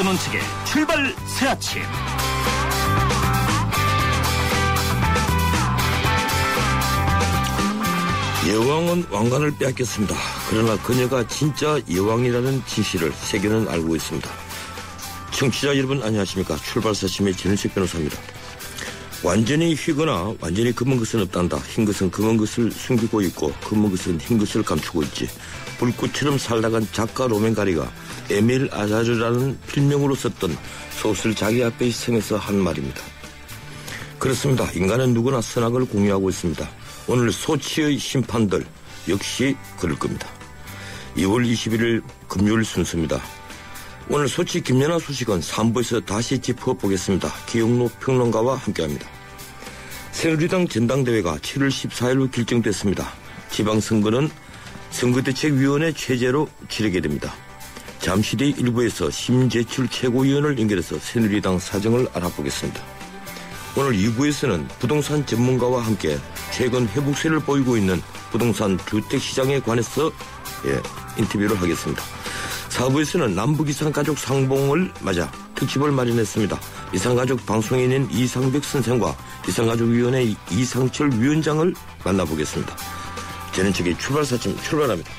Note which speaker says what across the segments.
Speaker 1: 전원책의 출발 새아침.
Speaker 2: 여왕은 왕관을 빼앗겼습니다. 그러나 그녀가 진짜 여왕이라는 진실을 세계는 알고 있습니다. 청취자 여러분 안녕하십니까. 출발 새아침의 전원책 변호사입니다. 완전히 휘거나 완전히 검은 것은 없단다. 흰 것은 검은 것을 숨기고 있고 검은 것은 흰 것을 감추고 있지. 불꽃처럼 살다간 작가 로맨가리가 에밀 아자르라는 필명으로 썼던 소설 자기 앞에 희생해서 한 말입니다. 그렇습니다. 인간은 누구나 선악을 공유하고 있습니다. 오늘 소치의 심판들 역시 그럴 겁니다. 2월 21일 금요일 순서입니다. 오늘 소치 김연아 소식은 3부에서 다시 짚어보겠습니다. 기영로 평론가와 함께합니다. 새누리당 전당대회가 7월 14일로 결정됐습니다. 지방선거는 선거대책위원회 체제로 치르게 됩니다. 잠시 뒤 일부에서 심재철 최고위원을 연결해서 새누리당 사정을 알아보겠습니다. 오늘 2부에서는 부동산 전문가와 함께 최근 회복세를 보이고 있는 부동산 주택시장에 관해서 인터뷰를 하겠습니다. 4부에서는 남북이산가족 상봉을 맞아 특집을 마련했습니다. 이산가족 방송인인 이상백 선생과 이산가족위원회 이상철 위원장을 만나보겠습니다. 전원책의 출발 새아침 출발합니다.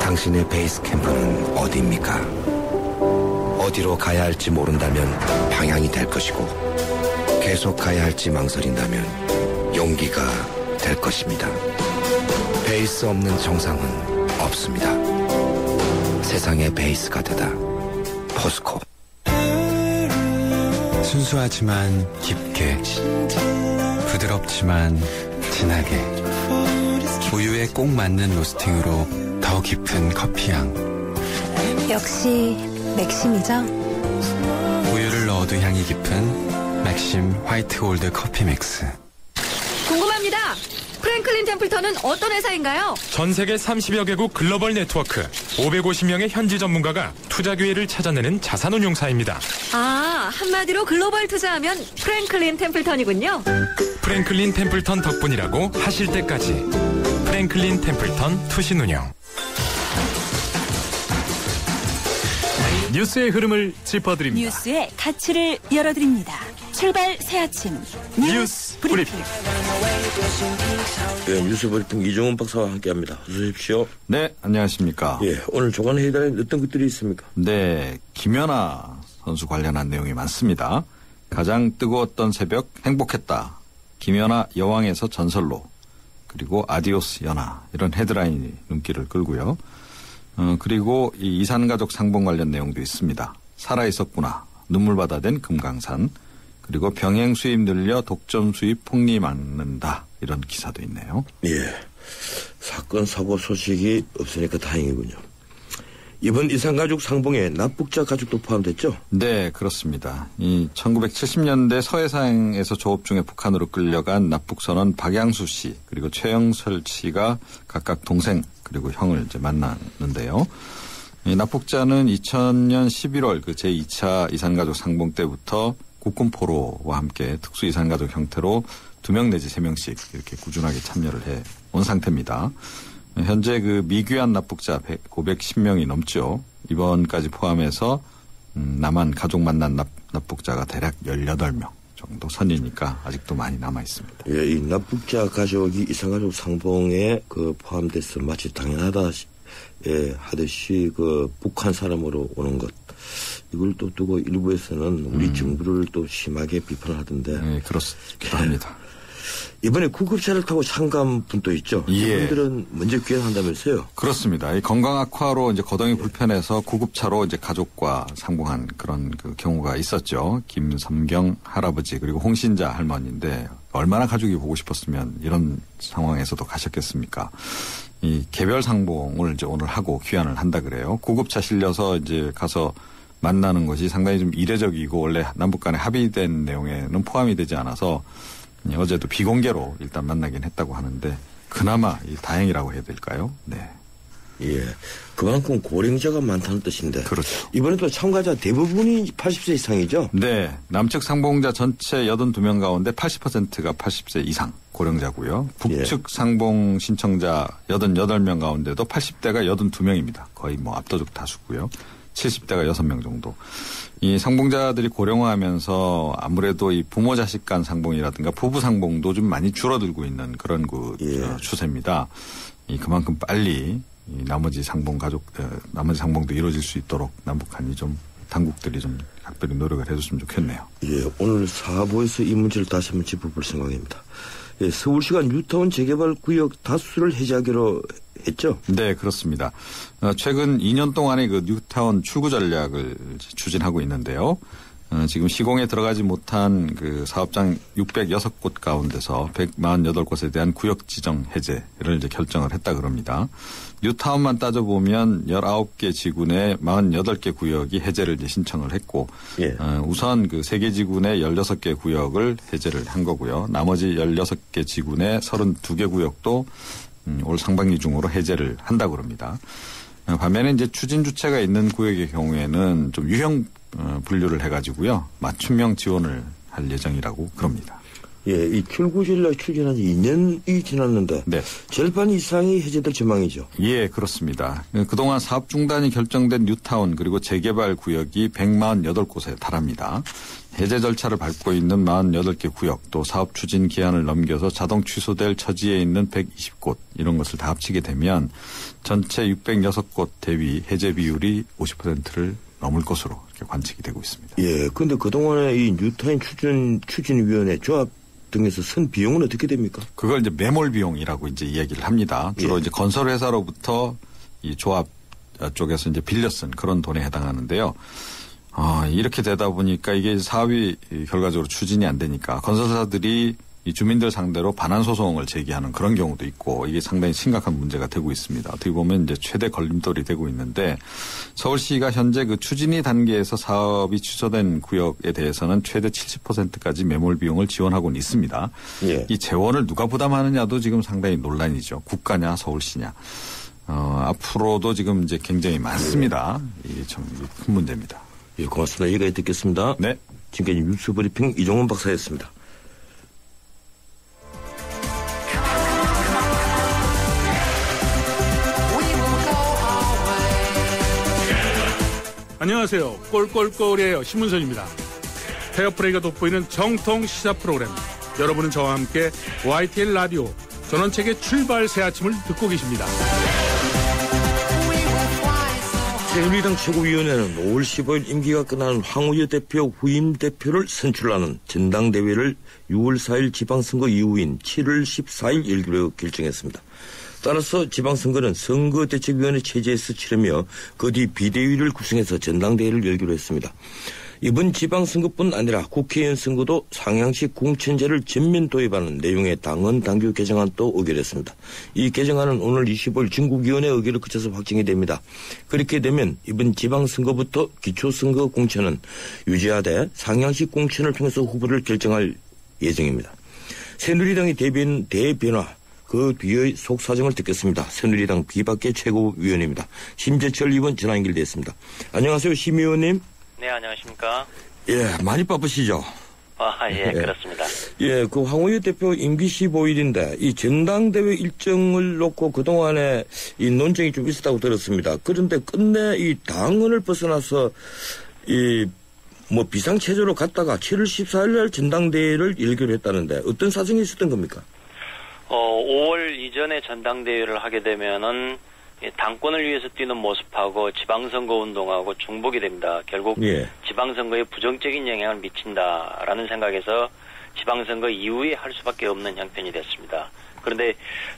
Speaker 3: 당신의 베이스 캠프는 어디입니까? 어디로 가야 할지 모른다면 방향이 될 것이고 계속 가야 할지 망설인다면 용기가 될 것입니다. 베이스 없는 정상은 없습니다. 세상의 베이스가 되다. 포스코.
Speaker 4: 순수하지만 깊게, 부드럽지만 진하게, 우유에 꼭 맞는 로스팅으로 더 깊은 커피향.
Speaker 5: 역시 맥심이죠?
Speaker 4: 우유를 넣어도 향이 깊은 맥심 화이트 올드 커피 믹스.
Speaker 6: 궁금합니다. 프랭클린 템플턴은 어떤 회사인가요?
Speaker 7: 전 세계 30여 개국 글로벌 네트워크 550명의 현지 전문가가 투자 기회를 찾아내는 자산운용사입니다.
Speaker 6: 아, 한마디로 글로벌 투자하면 프랭클린 템플턴이군요.
Speaker 7: 프랭클린 템플턴 덕분이라고 하실 때까지 프랭클린 템플턴 투신운용.
Speaker 1: 뉴스의 흐름을 짚어드립니다.
Speaker 8: 뉴스의 가치를 열어드립니다. 출발 새아침 뉴스 브리핑.
Speaker 2: 뉴스 브리핑 이종훈 박사와 함께합니다. 어서 오십시오.
Speaker 9: 네, 안녕하십니까.
Speaker 2: 오늘 조간회의단에 어떤 것들이 있습니까?
Speaker 9: 네, 김연아 선수 관련한 내용이 많습니다. 가장 뜨거웠던 새벽 행복했다. 김연아 여왕에서 전설로. 그리고 아디오스 연아. 이런 헤드라인이 눈길을 끌고요. 그리고 이 이산가족 상봉 관련 내용도 있습니다. 살아있었구나. 눈물바다 된 금강산. 그리고 병행 수입 늘려 독점 수입 폭리 막는다. 이런 기사도 있네요.
Speaker 2: 사건 사고 소식이 없으니까 다행이군요. 이번 이산가족 상봉에 납북자 가족도 포함됐죠?
Speaker 9: 네, 그렇습니다. 이 1970년대 서해상에서 조업 중에 북한으로 끌려간 납북선원 박양수 씨 그리고 최영설 씨가 각각 동생 그리고 형을 이제 만났는데요. 이 납북자는 2000년 11월 그 제2차 이산가족 상봉 때부터 국군 포로와 함께 특수 이산가족 형태로 2명 내지 3명씩 이렇게 꾸준하게 참여를 해 온 상태입니다. 현재 그 미귀한 납북자 510명이 넘죠. 이번까지 포함해서 남한 가족 만난 납북자가 대략 18명 정도 선이니까 아직도 많이 남아 있습니다.
Speaker 2: 이 납북자 가족이 이산가족 상봉에 포함돼서 마치 당연하다 하듯이 북한 사람으로 오는 것. 이걸 또 두고 일부에서는 우리 정부를 또 심하게 비판을 하던데.
Speaker 9: 네, 그렇기도 합니다.
Speaker 2: 이번에 구급차를 타고 참가한 분도 있죠. 이분들은 먼저 귀환한다면서요?
Speaker 9: 그렇습니다. 이 건강 악화로 이제 거동이 불편해서 구급차로 이제 가족과 상봉한 그런 그 경우가 있었죠. 김섬경 할아버지 그리고 홍신자 할머니인데 얼마나 가족이 보고 싶었으면 이런 상황에서도 가셨겠습니까? 이 개별 상봉을 이제 오늘 하고 귀환을 한다 그래요. 구급차 실려서 이제 가서 만나는 것이 상당히 좀 이례적이고 원래 남북 간에 합의된 내용에는 포함이 되지 않아서 어제도 비공개로 일단 만나긴 했다고 하는데 그나마 다행이라고 해야 될까요? 네.
Speaker 2: 예. 그만큼 고령자가 많다는 뜻인데.
Speaker 9: 그렇죠.
Speaker 2: 이번에도 참가자 대부분이 80세 이상이죠?
Speaker 9: 네. 남측 상봉자 전체 82명 가운데 80%가 80세 이상 고령자고요. 북측 상봉 신청자 88명 가운데도 80대가 82명입니다. 거의 뭐 압도적 다수고요. 70대가 6명 정도. 이 상봉자들이 고령화하면서 아무래도 이 부모 자식 간 상봉이라든가 부부 상봉도 좀 많이 줄어들고 있는 그런 추세입니다. 그만큼 빨리 이 나머지 상봉도 이루어질 수 있도록 남북한이 좀 당국들이 좀 각별히 노력을 해줬으면 좋겠네요.
Speaker 2: 예, 오늘 4부에서 이 문제를 다시 한번 짚어볼 생각입니다. 예, 서울시가 뉴타운 재개발 구역 다수를 해제하기로 했죠?
Speaker 9: 네, 그렇습니다. 최근 2년 동안의 그 뉴타운 출구 전략을 추진하고 있는데요. 지금 시공에 들어가지 못한 그 사업장 606곳 가운데서 148곳에 대한 구역 지정 해제를 이제 결정을 했다 그럽니다. 뉴타운만 따져보면 19개 지구내 48개 구역이 해제를 이제 신청을 했고, 우선 그 3개 지구내 16개 구역을 해제를 한 거고요. 나머지 16개 지구내 32개 구역도 올 상반기 중으로 해제를 한다고 그럽니다. 반면에 이제 추진 주체가 있는 구역의 경우에는 좀 유형 분류를 해가지고요. 맞춤형 지원을 할 예정이라고 그럽니다.
Speaker 2: 예, 이 출구 전략 추진한 지 2년이 지났는데
Speaker 9: 네.
Speaker 2: 절반 이상이 해제될 전망이죠.
Speaker 9: 예, 그렇습니다. 그동안 사업 중단이 결정된 뉴타운 그리고 재개발 구역이 148곳에 달합니다. 해제 절차를 밟고 있는 48개 구역 또 사업 추진 기한을 넘겨서 자동 취소될 처지에 있는 120곳 이런 것을 다 합치게 되면 전체 606곳 대비 해제 비율이 50%를 넘을 것으로 이렇게 관측이 되고 있습니다.
Speaker 2: 예, 근데 그동안에 이 뉴타운 추진위원회 조합 등에서 쓴 비용은 어떻게 됩니까?
Speaker 9: 그걸 이제 매몰 비용이라고 이제 이야기를 합니다. 주로 이제 건설회사로부터 이 조합 쪽에서 이제 빌려 쓴 그런 돈에 해당하는데요. 이렇게 되다 보니까 이게 사업이 결과적으로 추진이 안 되니까 건설사들이 이 주민들 상대로 반환 소송을 제기하는 그런 경우도 있고 이게 상당히 심각한 문제가 되고 있습니다. 어떻게 보면 이제 최대 걸림돌이 되고 있는데 서울시가 현재 그 추진위 단계에서 사업이 취소된 구역에 대해서는 최대 70%까지 매몰 비용을 지원하고는 있습니다.
Speaker 2: 예.
Speaker 9: 이 재원을 누가 부담하느냐도 지금 상당히 논란이죠. 국가냐 서울시냐. 앞으로도 지금 이제 굉장히 많습니다. 이게 참 큰 문제입니다.
Speaker 2: 예, 고맙습니다. 여기까지 듣겠습니다.
Speaker 9: 네.
Speaker 2: 지금까지 뉴스 브리핑 이종원 박사였습니다.
Speaker 1: 안녕하세요. 꼴꼴꼴이에요. 신문선입니다. 페어플레이가 돋보이는 정통 시사 프로그램. 여러분은 저와 함께 YTN 라디오 전원책의 출발 새 아침을 듣고 계십니다.
Speaker 2: 새누리당 최고위원회는 5월 15일 임기가 끝나는 황우여 대표 후임 대표를 선출하는 전당대회를 6월 4일 지방선거 이후인 7월 14일 열기로 결정했습니다. 따라서 지방선거는 선거대책위원회 체제에서 치르며 그 뒤 비대위를 구성해서 전당대회를 열기로 했습니다. 이번 지방선거뿐 아니라 국회의원 선거도 상향식 공천제를 전면 도입하는 내용의 당헌 당규 개정안도 의결했습니다. 이 개정안은 오늘 25일 전국위원회 의결을 거쳐서 확정이 됩니다. 그렇게 되면 이번 지방선거부터 기초선거 공천은 유지하되 상향식 공천을 통해서 후보를 결정할 예정입니다. 새누리당의 대변화 그 뒤의 속사정을 듣겠습니다. 새누리당 비박계 최고위원입니다. 심재철 의원 전화 연결됐습니다. 안녕하세요, 심 의원님.
Speaker 10: 네, 안녕하십니까.
Speaker 2: 예, 많이 바쁘시죠?
Speaker 10: 예, 그렇습니다.
Speaker 2: 예, 그 황우여 대표 임기 15일인데 이 전당대회 일정을 놓고 그동안에 이 논쟁이 좀 있었다고 들었습니다. 그런데 끝내 이 당헌을 벗어나서 비상체제로 갔다가 7월 14일 날 전당대회를 열기로 했다는데 어떤 사정이 있었던 겁니까?
Speaker 10: 5월 이전에 전당대회를 하게 되면은 당권을 위해서 뛰는 모습하고 지방선거 운동하고 중복이 됩니다. 결국 지방선거에 부정적인 영향을 미친다라는 생각에서 지방선거 이후에 할 수밖에 없는 형편이 됐습니다. 그런데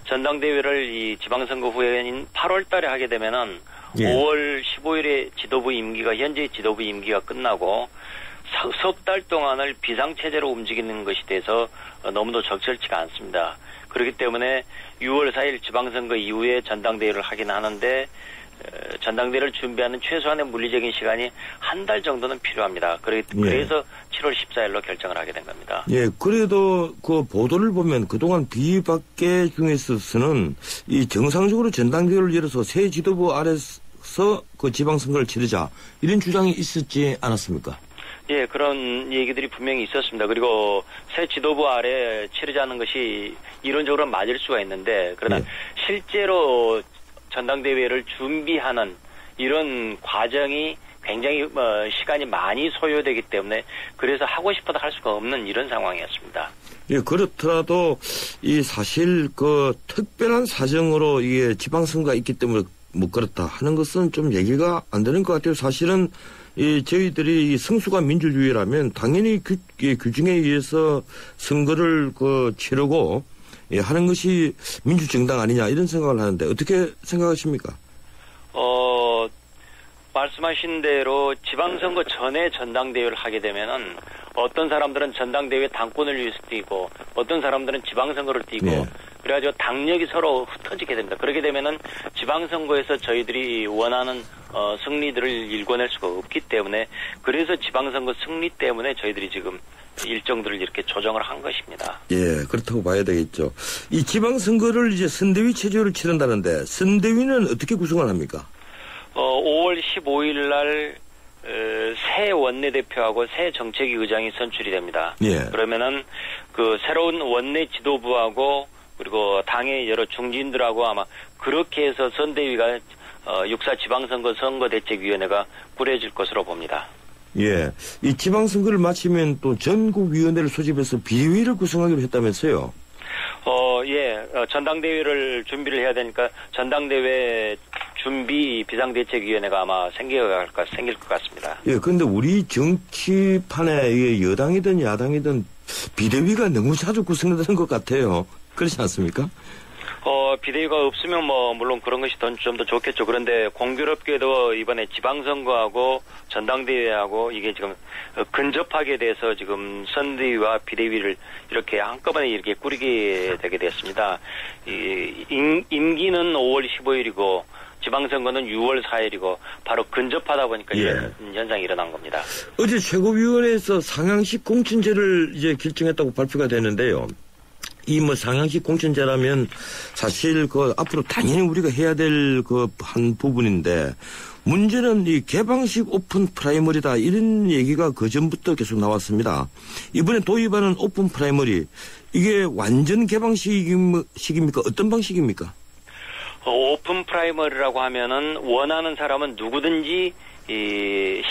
Speaker 10: 전당대회를 이 지방선거 후에인 8월 달에 하게 되면은 5월 15일에 현재 지도부 임기가 끝나고 석 달 동안을 비상체제로 움직이는 것이 돼서 너무도 적절치가 않습니다. 그렇기 때문에 6월 4일 지방선거 이후에 전당대회를 하긴 하는데 전당대회를 준비하는 최소한의 물리적인 시간이 한 달 정도는 필요합니다. 그래서 7월 14일로 결정을 하게 된 겁니다.
Speaker 2: 예, 그래도 그 보도를 보면 그동안 비박계 중에서는 이 정상적으로 전당대회를 열어서 새 지도부 아래서 그 지방선거를 치르자 이런 주장이 있었지 않았습니까?
Speaker 10: 예, 그런 얘기들이 분명히 있었습니다. 그리고 새 지도부 아래 치르자는 것이 이론적으로 맞을 수가 있는데 그러나 실제로 전당대회를 준비하는 이런 과정이 굉장히 시간이 많이 소요되기 때문에 그래서 하고 싶어도 할 수가 없는 이런 상황이었습니다.
Speaker 2: 예, 그렇더라도 이 사실 그 특별한 사정으로 이게 지방선거가 있기 때문에 못 그렇다 하는 것은 좀 얘기가 안 되는 것 같아요. 사실은 저희들이 성수가 민주주의라면 당연히 규정에 의해서 선거를 치르고 하는 것이 민주정당 아니냐 이런 생각을 하는데 어떻게 생각하십니까?
Speaker 10: 말씀하신 대로 지방선거 전에 전당대회를 하게 되면은 어떤 사람들은 전당대회 당권을 위해서 뛰고 어떤 사람들은 지방선거를 뛰고 그래가지고 당력이 서로 흩어지게 됩니다. 그렇게 되면은 지방선거에서 저희들이 원하는 승리들을 일궈낼 수가 없기 때문에 그래서 지방선거 승리 때문에 저희들이 지금 일정들을 이렇게 조정을 한 것입니다.
Speaker 2: 예, 그렇다고 봐야 되겠죠. 이 지방선거를 이제 선대위 체제로 치른다는데 선대위는 어떻게 구성을 합니까?
Speaker 10: 5월 15일 날 새 원내대표하고 새 정책위 의장이 선출이 됩니다.
Speaker 2: 예.
Speaker 10: 그러면은 그 새로운 원내 지도부하고 그리고 당의 여러 중진들하고 아마 그렇게 해서 선대위가 6.4 지방선거 선거대책위원회가 꾸려질 것으로 봅니다.
Speaker 2: 예, 이 지방선거를 마치면 또 전국위원회를 소집해서 비대위를 구성하기로 했다면서요?
Speaker 10: 전당대회를 준비를 해야 되니까 전당대회 준비 비상대책위원회가 아마 생길 것 같습니다.
Speaker 2: 예, 그런데 우리 정치판에 여당이든 야당이든 비대위가 너무 자주 구성되는 것 같아요. 그렇지 않습니까?
Speaker 10: 비대위가 없으면 물론 그런 것이 좀 더 좋겠죠. 그런데 공교롭게도 이번에 지방선거하고 전당대회하고 이게 지금 근접하게 돼서 지금 선대위와 비대위를 이렇게 한꺼번에 이렇게 꾸리게 되게 됐습니다. 임기는 5월 15일이고 지방선거는 6월 4일이고 바로 근접하다 보니까 이런 현상이 일어난 겁니다.
Speaker 2: 어제 최고위원회에서 상향식 공천제를 이제 결정했다고 발표가 됐는데요. 이 상향식 공천제라면 사실 앞으로 당연히 우리가 해야 될 한 부분인데 문제는 이 개방식 오픈 프라이머리다 이런 얘기가 그전부터 계속 나왔습니다. 이번에 도입하는 오픈 프라이머리 이게 완전 개방식입니까? 어떤 방식입니까?
Speaker 10: 오픈 프라이머리라고 하면은 원하는 사람은 누구든지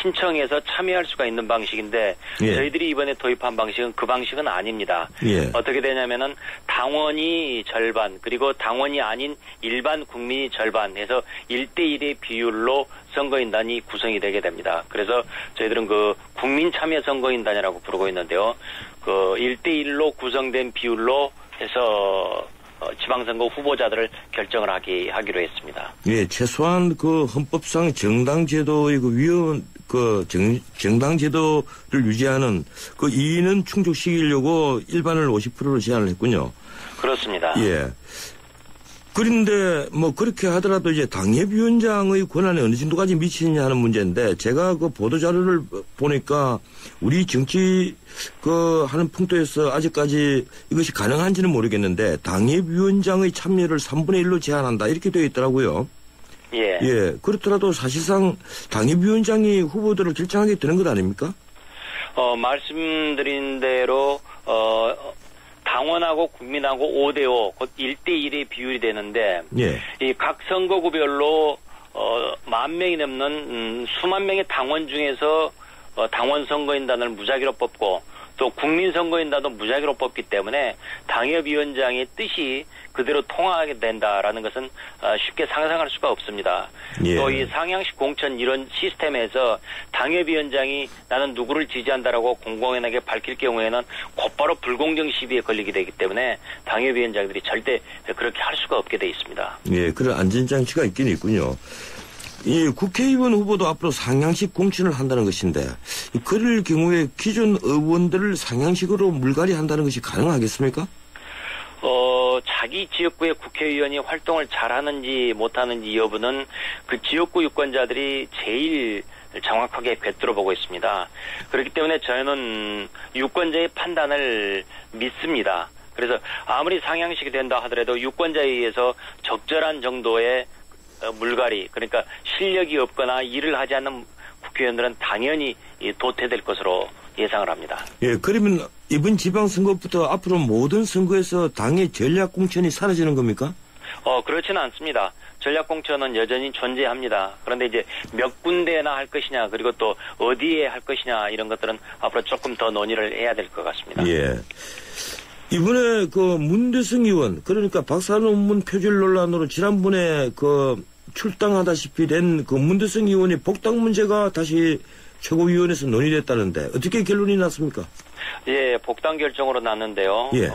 Speaker 10: 신청해서 참여할 수가 있는 방식인데 저희들이 이번에 도입한 방식은 그 방식은 아닙니다. 어떻게 되냐면은 당원이 절반 그리고 당원이 아닌 일반 국민이 절반 해서 1대1의 비율로 선거인단이 구성이 되게 됩니다. 그래서 저희들은 국민 참여 선거인단이라고 부르고 있는데요. 1대1로 구성된 비율로 해서 지방선거 후보자들을 결정을 하기로 했습니다. 예,
Speaker 2: 최소한 헌법상 정당제도의 정당제도를 유지하는 이의는 충족시키려고 일반을 50%로 제한을 했군요.
Speaker 10: 그렇습니다.
Speaker 2: 예. 그런데 그렇게 하더라도 이제 당협위원장의 권한에 어느 정도까지 미치느냐 하는 문제인데 제가 보도자료를 보니까 우리 정치 하는 풍토에서 아직까지 이것이 가능한지는 모르겠는데 당협위원장의 참여를 3분의 1로 제한한다 이렇게 되어 있더라고요.
Speaker 10: 예.
Speaker 2: 예. 그렇더라도 사실상 당협위원장이 후보들을 결정하게 되는 것 아닙니까?
Speaker 10: 말씀드린 대로 당원하고 국민하고 5대5, 곧 1대1의 비율이 되는데, 이 각 선거구별로, 10,000명이 넘는, 수만 명의 당원 중에서, 당원 선거인단을 무작위로 뽑고, 또 국민 선거인단도 무작위로 뽑기 때문에 당협위원장의 뜻이 그대로 통하게 된다라는 것은 쉽게 상상할 수가 없습니다. 또 이 상향식 공천 이런 시스템에서 당협위원장이 나는 누구를 지지한다라고 공공연하게 밝힐 경우에는 곧바로 불공정 시비에 걸리게 되기 때문에 당협위원장들이 절대 그렇게 할 수가 없게 돼 있습니다.
Speaker 2: 예, 그런 안전장치가 있긴 있군요. 이 국회의원 후보도 앞으로 상향식 공천을 한다는 것인데 그럴 경우에 기존 의원들을 상향식으로 물갈이 한다는 것이 가능하겠습니까?
Speaker 10: 자기 지역구의 국회의원이 활동을 잘하는지 못하는지 여부는 그 지역구 유권자들이 제일 정확하게 꿰뚫어 보고 있습니다. 그렇기 때문에 저희는 유권자의 판단을 믿습니다. 그래서 아무리 상향식이 된다 하더라도 유권자에 의해서 적절한 정도의 물갈이, 그러니까 실력이 없거나 일을 하지 않는 국회의원들은 당연히 도태될 것으로 예상을 합니다.
Speaker 2: 예, 그러면 이번 지방선거부터 앞으로 모든 선거에서 당의 전략공천이 사라지는 겁니까?
Speaker 10: 그렇지는 않습니다. 전략공천은 여전히 존재합니다. 그런데 이제 몇 군데나 할 것이냐, 그리고 또 어디에 할 것이냐, 이런 것들은 앞으로 조금 더 논의를 해야 될 것 같습니다.
Speaker 2: 예. 이번에 그 문대성 의원, 그러니까 박사 논문 표절 논란으로 지난번에 그 출당하다시피 된 그 문대성 의원의 복당 문제가 다시 최고위원회에서 논의됐다는데 어떻게 결론이 났습니까?
Speaker 10: 예, 복당 결정으로 났는데요.
Speaker 2: 예.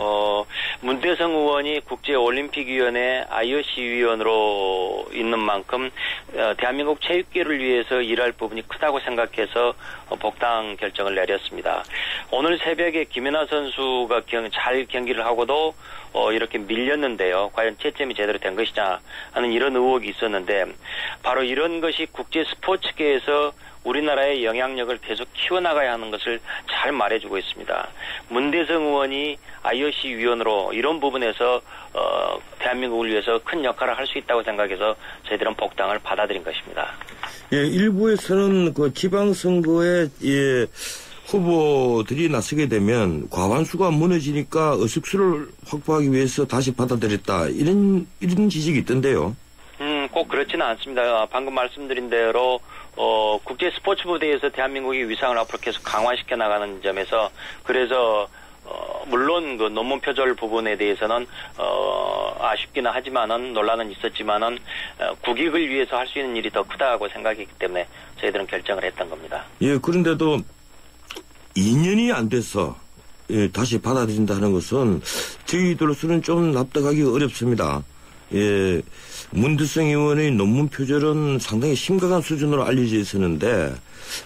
Speaker 10: 문대성 의원이 국제올림픽위원회 IOC 위원으로 있는 만큼 대한민국 체육계를 위해서 일할 부분이 크다고 생각해서 복당 결정을 내렸습니다. 오늘 새벽에 김연아 선수가 잘 경기를 하고도 이렇게 밀렸는데요. 과연 채점이 제대로 된 것이냐 하는 이런 의혹이 있었는데, 바로 이런 것이 국제 스포츠계에서 우리나라의 영향력을 계속 키워나가야 하는 것을 잘 말해주고 있습니다. 문대성 의원이 IOC 위원으로 이런 부분에서 대한민국을 위해서 큰 역할을 할 수 있다고 생각해서 저희들은 복당을 받아들인 것입니다.
Speaker 2: 예, 일부에서는 그 지방선거에 후보들이 나서게 되면 과반수가 무너지니까 의석수를 확보하기 위해서 다시 받아들였다, 이런 지적이 있던데요.
Speaker 10: 꼭 그렇지는 않습니다. 방금 말씀드린 대로 국제 스포츠 무대에서 대한민국의 위상을 앞으로 계속 강화시켜 나가는 점에서, 그래서 물론 그 논문 표절 부분에 대해서는 아쉽기는 하지만은 논란은 있었지만은 국익을 위해서 할 수 있는 일이 더 크다고 생각했기 때문에 저희들은 결정을 했던 겁니다.
Speaker 2: 예, 그런데도 2년이 안 돼서 다시 받아들인다는 것은 저희들로서는 좀 납득하기 어렵습니다. 예, 문대성 의원의 논문 표절은 상당히 심각한 수준으로 알려져 있었는데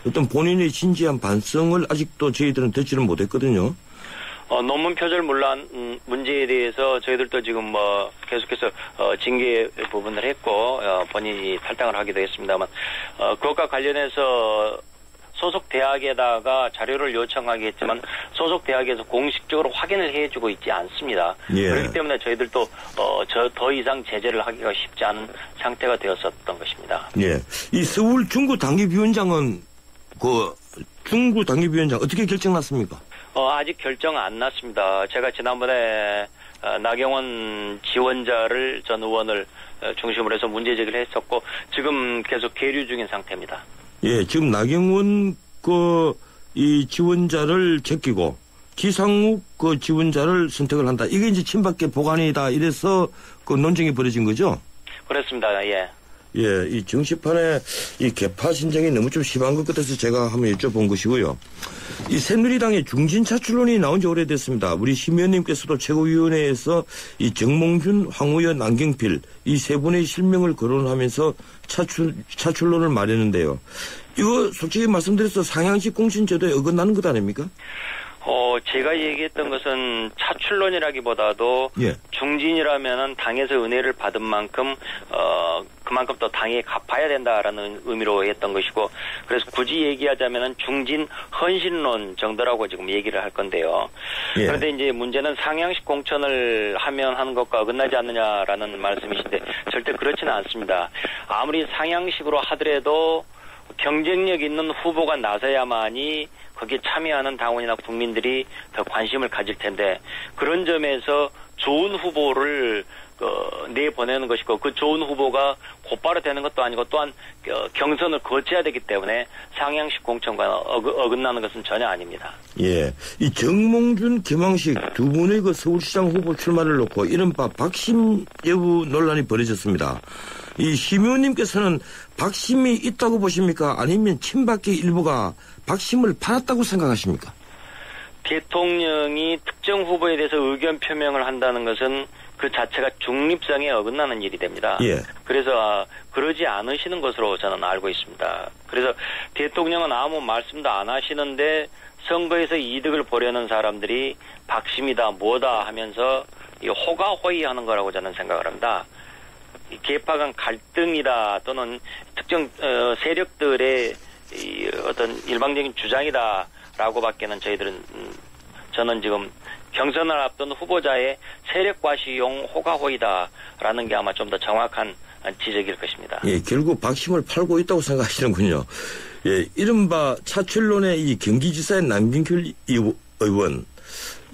Speaker 2: 어떤 본인의 진지한 반성을 아직도 저희들은 듣지는 못했거든요.
Speaker 10: 논문 표절 문제에 대해서 저희들도 지금 계속해서 징계 부분을 했고 본인이 탈당을 하기도 했습니다만, 그것과 관련해서 소속 대학에다가 자료를 요청하게 했지만 소속 대학에서 공식적으로 확인을 해주고 있지 않습니다. 예. 그렇기 때문에 저희들도 더 이상 제재를 하기가 쉽지 않은 상태가 되었었던 것입니다.
Speaker 2: 예, 이 서울 중구 당협위원장은 그 중구 당협위원장 어떻게 결정났습니까?
Speaker 10: 아직 결정 안 났습니다. 제가 지난번에 나경원 지원자를 전 의원을 중심으로 해서 문제 제기를 했었고 지금 계속 계류 중인 상태입니다.
Speaker 2: 예, 지금 나경원 이 지원자를 제끼고 기상욱 그 지원자를 선택을 한다. 이게 이제 친박계 보관이다. 이래서 그 논쟁이 벌어진 거죠?
Speaker 10: 그렇습니다. 예.
Speaker 2: 예, 이 정치판에 이 개파 신장이 너무 좀 심한 것 같아서 제가 한번 여쭤본 것이고요. 이 새누리당의 중진 차출론이 나온 지 오래됐습니다. 우리 심 의원님께서도 최고위원회에서 이 정몽준, 황우여, 안경필 이 세 분의 실명을 거론하면서 차출론을 말했는데요. 이거 솔직히 말씀드려서 상향식 공천제도에 어긋나는 것 아닙니까?
Speaker 10: 제가 얘기했던 것은 차출론이라기보다도 예. 중진이라면은 당에서 은혜를 받은 만큼 그만큼 또 당에 갚아야 된다라는 의미로 했던 것이고, 그래서 굳이 얘기하자면은 중진 헌신론 정도라고 지금 얘기를 할 건데요. 예. 그런데 이제 문제는 상향식 공천을 하면 하는 것과 어긋나지 않느냐라는 말씀이신데 절대 그렇지는 않습니다. 아무리 상향식으로 하더라도 경쟁력 있는 후보가 나서야만이 거기에 참여하는 당원이나 국민들이 더 관심을 가질 텐데, 그런 점에서 좋은 후보를 내보내는 것이고 그 좋은 후보가 곧바로 되는 것도 아니고 또한 경선을 거쳐야 되기 때문에 상향식 공천과 어긋나는 것은 전혀 아닙니다.
Speaker 2: 예, 이 정몽준, 김황식 두 분의 그 서울시장 후보 출마를 놓고 이른바 박심 여부 논란이 벌어졌습니다. 이 심 의원님께서는 박심이 있다고 보십니까? 아니면 친박계 일부가 박심을 팔았다고 생각하십니까?
Speaker 10: 대통령이 특정 후보에 대해서 의견 표명을 한다는 것은 그 자체가 중립성에 어긋나는 일이 됩니다. 예. 그래서 그러지 않으시는 것으로 저는 알고 있습니다. 그래서 대통령은 아무 말씀도 안 하시는데 선거에서 이득을 보려는 사람들이 박심이다 뭐다 하면서 이 호가호위하는 거라고 저는 생각을 합니다. 이 계파 간 갈등이다 또는 특정 세력들의 이 어떤 일방적인 주장이다라고밖에는 저는 지금 경선을 앞둔 후보자의 세력과시용 호가호위다라는 게 아마 좀 더 정확한 지적일 것입니다.
Speaker 2: 예, 결국 박심을 팔고 있다고 생각하시는군요. 예, 이른바 차출론의 이 경기지사의 남경필 의원,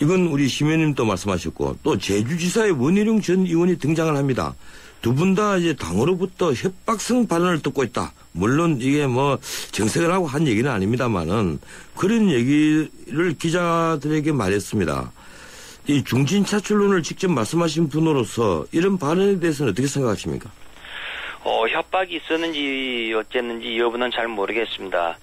Speaker 2: 이건 우리 심의원님도 말씀하셨고 또 제주지사의 원희룡 전 의원이 등장을 합니다. 두 분 다 이제 당으로부터 협박성 발언을 듣고 있다. 물론 이게 뭐 정색을 하고 한 얘기는 아닙니다만은 그런 얘기를 기자들에게 말했습니다. 이 중진 차출론을 직접 말씀하신 분으로서 이런 발언에 대해서는 어떻게 생각하십니까?
Speaker 10: 협박이 있었는지 어쨌는지 이 여부는 잘 모르겠습니다.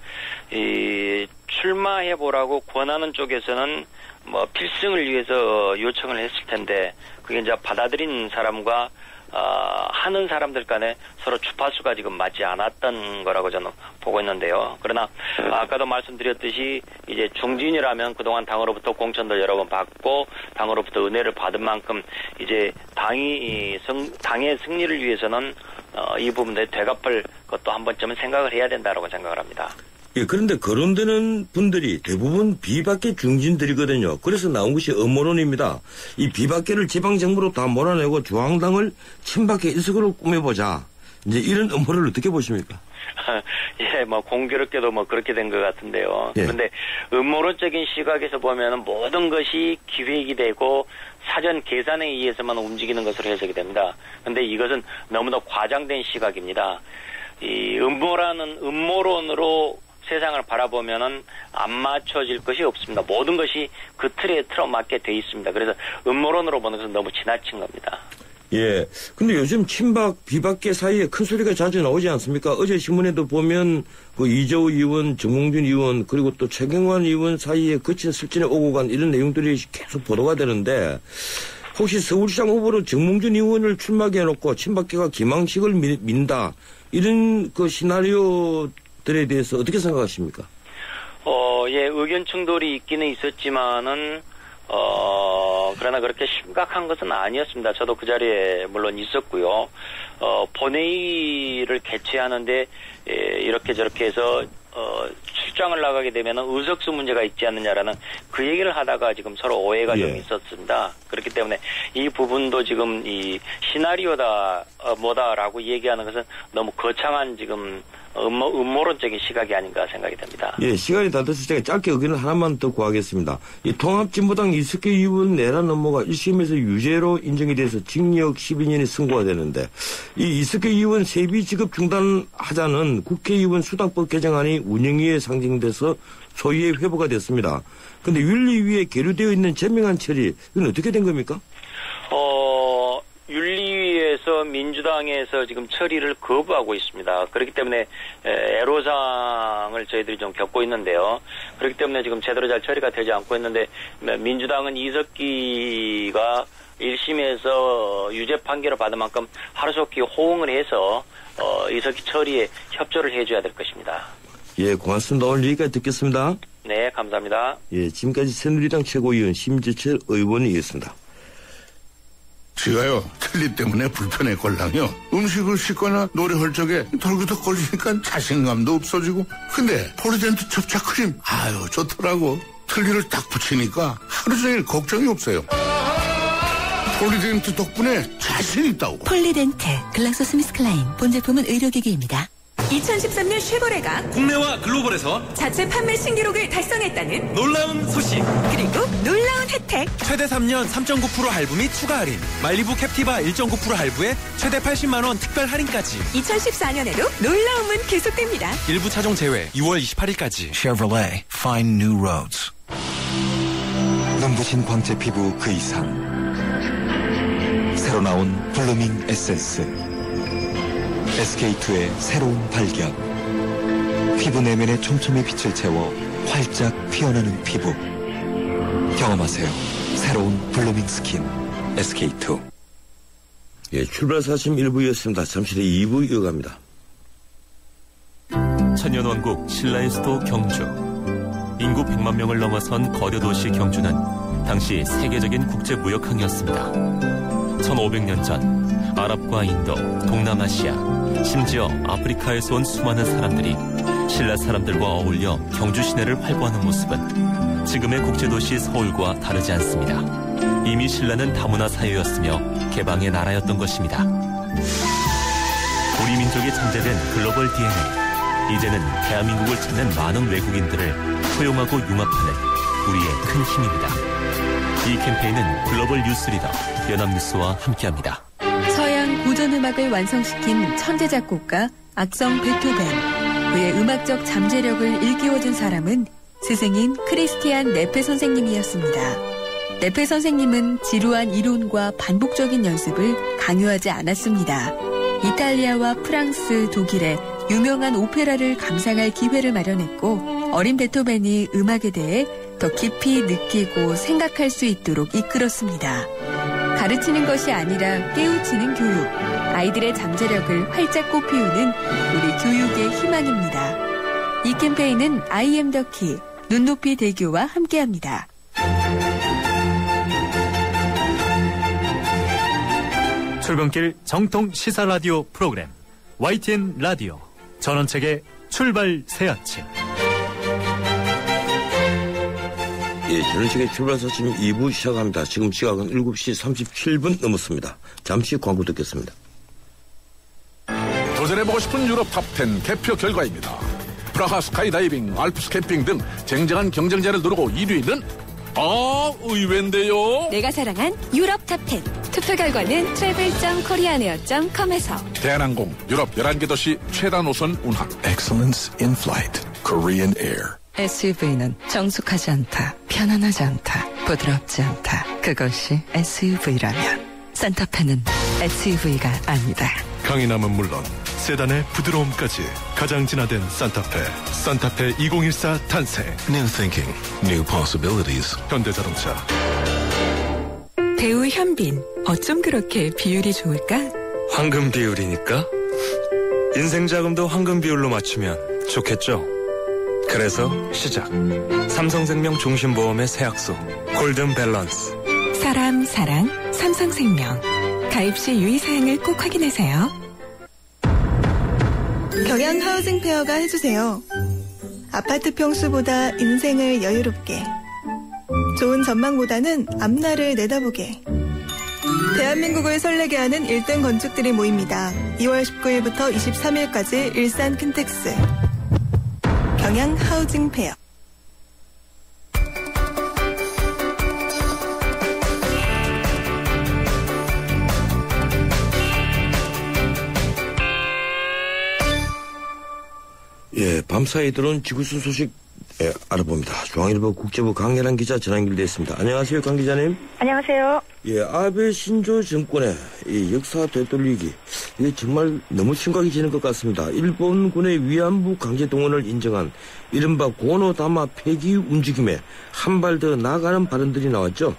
Speaker 10: 출마해보라고 권하는 쪽에서는 뭐 필승을 위해서 요청을 했을 텐데 그게 이제 받아들인 사람과 하는 사람들 간에 서로 주파수가 지금 맞지 않았던 거라고 저는 보고 있는데요. 그러나 아까도 말씀드렸듯이 이제 중진이라면 그동안 당으로부터 공천도 여러 번 받고 당으로부터 은혜를 받은 만큼 이제 당의 승리를 위해서는 이 부분에 되갚을 것도 한 번쯤은 생각을 해야 된다고 생각을 합니다.
Speaker 2: 예, 그런데 거론되는 분들이 대부분 비박계 중진들이거든요. 그래서 나온 것이 음모론입니다. 이 비박계를 지방정부로 다 몰아내고 중앙당을 친박계 일석으로 꾸며보자. 이제 이런 음모를 어떻게 보십니까?
Speaker 10: 예, 뭐 공교롭게도 뭐 그렇게 된 것 같은데요. 예. 그런데 음모론적인 시각에서 보면은 모든 것이 기획이 되고 사전 계산에 의해서만 움직이는 것으로 해석이 됩니다. 그런데 이것은 너무나 과장된 시각입니다. 이 음모론으로 세상을 바라보면은 안 맞춰질 것이 없습니다. 모든 것이 그 틀에 틀어맞게 돼 있습니다. 그래서 음모론으로 보는 것은 너무 지나친 겁니다.
Speaker 2: 예. 근데 요즘 친박, 비박계 사이에 큰 소리가 자주 나오지 않습니까? 어제 신문에도 보면 그 이재호 의원, 정몽준 의원, 그리고 또 최경환 의원 사이에 거친 설전에 오고 간 이런 내용들이 계속 보도가 되는데 혹시 서울시장 후보로 정몽준 의원을 출마하게 해놓고 친박계가 기망식을 민다. 이런 그 시나리오들에 대해서 어떻게 생각하십니까?
Speaker 10: 예, 의견 충돌이 있기는 있었지만은, 그러나 그렇게 심각한 것은 아니었습니다. 저도 그 자리에 물론 있었고요. 본회의를 개최하는데, 이렇게 저렇게 해서, 출장을 나가게 되면 의석수 문제가 있지 않느냐라는 그 얘기를 하다가 지금 서로 오해가 좀 있었습니다. 그렇기 때문에 이 부분도 지금 이 시나리오다, 뭐다라고 얘기하는 것은 너무 거창한 지금 음모론적인 시각이 아닌가 생각이 됩니다.
Speaker 2: 예, 시간이 다 돼서 제가 짧게 의견을 하나만 더 구하겠습니다. 이 통합진보당 이석기 의원 내란 업무가 1심에서 유죄로 인정이 돼서 징역 12년이 선고가 되는데 이 이석기 의원 세비 지급 중단하자는 국회의원 수당법 개정안이 운영위에 상정돼서 소위에 회부가 됐습니다. 그런데 윤리위에 계류되어 있는 제명안 처리 이건 어떻게 된 겁니까?
Speaker 10: 윤리위에서 민주당에서 지금 처리를 거부하고 있습니다. 그렇기 때문에 애로사항을 저희들이 좀 겪고 있는데요. 그렇기 때문에 지금 제대로 잘 처리가 되지 않고 있는데 민주당은 이석기가 1심에서 유죄 판결을 받은 만큼 하루속히 호응을 해서 이석기 처리에 협조를 해줘야 될 것입니다.
Speaker 2: 예, 고맙습니다. 오늘 여기까지 듣겠습니다.
Speaker 10: 네, 감사합니다.
Speaker 2: 예, 지금까지 새누리당 최고위원 심재철 의원이었습니다.
Speaker 11: 제가요 틀니 때문에 불편했걸랑요. 음식을 씻거나 노래할 적에 덜그덕 걸리니까 자신감도 없어지고 근데 폴리덴트 접착 크림 아유 좋더라고. 틀니를 딱 붙이니까 하루 종일 걱정이 없어요. 폴리덴트 덕분에 자신 있다고.
Speaker 8: 폴리덴트 글락소스미스클라인 본제품은 의료기기입니다. 2013년 쉐보레가
Speaker 12: 국내와 글로벌에서
Speaker 8: 자체 판매 신기록을 달성했다는
Speaker 12: 놀라운 소식
Speaker 8: 그리고 놀라운 혜택
Speaker 12: 최대 3년 3.9% 할부 및 추가 할인 말리부 캡티바 1.9% 할부에 최대 80만원 특별 할인까지
Speaker 8: 2014년에도 놀라움은 계속됩니다.
Speaker 12: 일부 차종 제외 2월 28일까지
Speaker 13: Chevrolet Find New Roads.
Speaker 14: 눈부신 광채 피부 그 이상 새로 나온 블루밍 에센스 SK2의 새로운 발견. 피부 내면의 촘촘히 빛을 채워 활짝 피어나는 피부. 경험하세요. 새로운 블루밍 스킨 SK2.
Speaker 2: 예, 출발 사심 1부였습니다. 잠시 후에 2부 이어갑니다.
Speaker 15: 천년왕국 신라의 수도 경주. 인구 100만 명을 넘어선 거대 도시 경주는 당시 세계적인 국제무역항이었습니다. 1500년 전 아랍과 인도, 동남아시아, 심지어 아프리카에서 온 수많은 사람들이 신라 사람들과 어울려 경주 시내를 활보하는 모습은 지금의 국제도시 서울과 다르지 않습니다. 이미 신라는 다문화 사회였으며 개방의 나라였던 것입니다. 우리 민족이 잠재된 글로벌 DNA, 이제는 대한민국을 찾는 많은 외국인들을 포용하고 융합하는 우리의 큰 힘입니다. 이 캠페인은 글로벌 뉴스리더 연합뉴스와 함께합니다.
Speaker 8: 서양 고전음악을 완성시킨 천재 작곡가 악성 베토벤. 그의 음악적 잠재력을 일깨워준 사람은 스승인 크리스티안 네페 선생님이었습니다. 네페 선생님은 지루한 이론과 반복적인 연습을 강요하지 않았습니다. 이탈리아와 프랑스, 독일의 유명한 오페라를 감상할 기회를 마련했고 어린 베토벤이 음악에 대해 더 깊이 느끼고 생각할 수 있도록 이끌었습니다. 가르치는 것이 아니라 깨우치는 교육, 아이들의 잠재력을 활짝 꽃피우는 우리 교육의 희망입니다. 이 캠페인은 I am the key, 눈높이 대교와 함께합니다.
Speaker 16: 출근길 정통 시사 라디오 프로그램 YTN 라디오 전원책의 출발 새 아침.
Speaker 2: 예, 전원책의 출발 새 아침 2부 시작합니다. 지금 시각은 7시 37분 넘었습니다. 잠시 광고 듣겠습니다.
Speaker 17: 도전해보고 싶은 유럽 탑10 개표 결과입니다. 프라하 스카이다이빙, 알프스 캠핑 등 쟁쟁한 경쟁자를 누르고 1위는 의외인데요.
Speaker 8: 내가 사랑한 유럽 탑10. 투표 결과는 travel.koreaneer.com에서
Speaker 17: 대한항공 유럽 11개 도시 최다 노선 운항.
Speaker 13: Excellence in flight. Korean Air.
Speaker 18: SUV는 정숙하지 않다, 편안하지 않다, 부드럽지 않다. 그것이 SUV라면 산타페는 SUV가 아니다.
Speaker 19: 강인함은 물론 세단의 부드러움까지 가장 진화된 산타페 2014 탄생.
Speaker 13: New thinking, new possibilities.
Speaker 19: 현대자동차.
Speaker 8: 배우 현빈, 어쩜 그렇게 비율이 좋을까?
Speaker 20: 황금 비율이니까? 인생 자금도 황금 비율로 맞추면 좋겠죠? 그래서 시작. 삼성생명 종신보험의 새약소 골든 밸런스.
Speaker 8: 사람, 사랑, 삼성생명. 가입 시 유의사항을 꼭 확인하세요.
Speaker 21: 경양 하우징 페어가 해주세요. 아파트 평수보다 인생을 여유롭게. 좋은 전망보다는 앞날을 내다보게. 대한민국을 설레게 하는 1등 건축들이 모입니다. 2월 19일부터 23일까지 일산 킨텍스. 경양 하우징 페어.
Speaker 2: 예, 밤사이 들어온 지구촌 소식 알아봅니다. 중앙일보 국제부 강예란 기자 전화 연결되어 있습니다. 안녕하세요, 강 기자님.
Speaker 22: 안녕하세요.
Speaker 2: 예, 아베 신조 정권의 이 역사 되돌리기, 이게 정말 너무 심각해지는 것 같습니다. 일본군의 위안부 강제 동원을 인정한 이른바 고노다마 폐기 움직임에 한 발 더 나아가는 발언들이 나왔죠.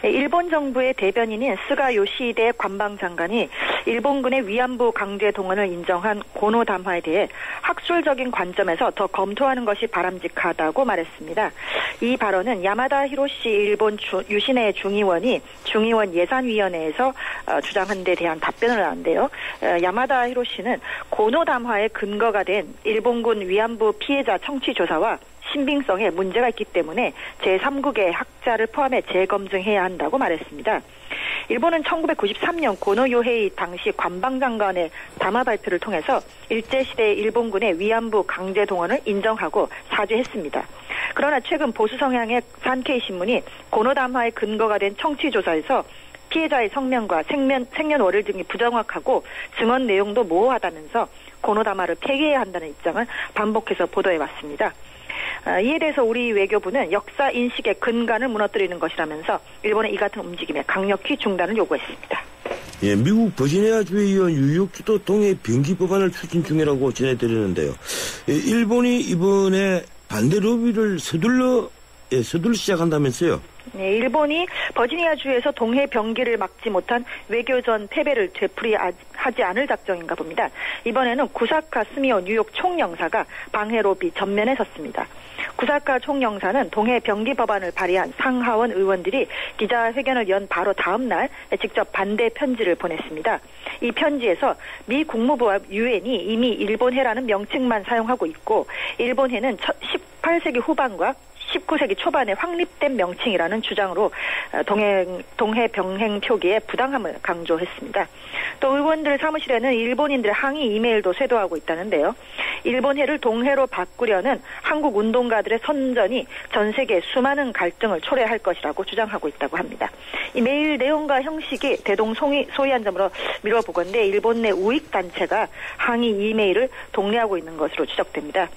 Speaker 22: 일본 정부의 대변인인 스가 요시히데 관방장관이 일본군의 위안부 강제 동원을 인정한 고노담화에 대해 학술적인 관점에서 더 검토하는 것이 바람직하다고 말했습니다. 이 발언은 야마다 히로시 일본 유신의 중의원이 중의원 예산위원회에서 주장한 데 대한 답변을 하는데요. 야마다 히로시는 고노담화의 근거가 된 일본군 위안부 피해자 청취조사와 신빙성에 문제가 있기 때문에 제3국의 학자를 포함해 재검증해야 한다고 말했습니다. 일본은 1993년 고노요헤이 당시 관방장관의 담화 발표를 통해서 일제시대 일본군의 위안부 강제 동원을 인정하고 사죄했습니다. 그러나 최근 보수 성향의 산케이 신문이 고노담화의 근거가 된 청취조사에서 피해자의 성명과 생년월일 등이 부정확하고 증언 내용도 모호하다면서 고노담화를 폐기해야 한다는 입장을 반복해서 보도해왔습니다. 이에 대해서 우리 외교부는 역사 인식의 근간을 무너뜨리는 것이라면서 일본의 이 같은 움직임에 강력히 중단을 요구했습니다.
Speaker 2: 예, 미국 버지니아주에 이은 뉴욕주도 동해 병기 법안을 추진 중이라고 전해드리는데요. 일본이 이번에 반대 로비를 서둘러 시작한다면서요?
Speaker 22: 네, 일본이 버지니아주에서 동해 병기를 막지 못한 외교전 패배를 되풀이하지 않을 작정인가 봅니다. 이번에는 구사카 스미오 뉴욕 총영사가 방해로비 전면에 섰습니다. 구사카 총영사는 동해 병기 법안을 발의한 상하원 의원들이 기자회견을 연 바로 다음 날 직접 반대 편지를 보냈습니다. 이 편지에서 미 국무부와 유엔이 이미 일본해라는 명칭만 사용하고 있고 일본해는 18세기 후반과 19세기 초반에 확립된 명칭이라는 주장으로 동해 병행 표기의 부당함을 강조했습니다. 또 의원들 사무실에는 일본인들의 항의 이메일도 쇄도하고 있다는데요. 일본해를 동해로 바꾸려는 한국 운동가들의 선전이 전 세계 수많은 갈등을 초래할 것이라고 주장하고 있다고 합니다. 이 메일 내용과 형식이 대동소이한 점으로 미뤄보건대 일본 내 우익단체가 항의 이메일을 독려하고 있는 것으로 추적됩니다.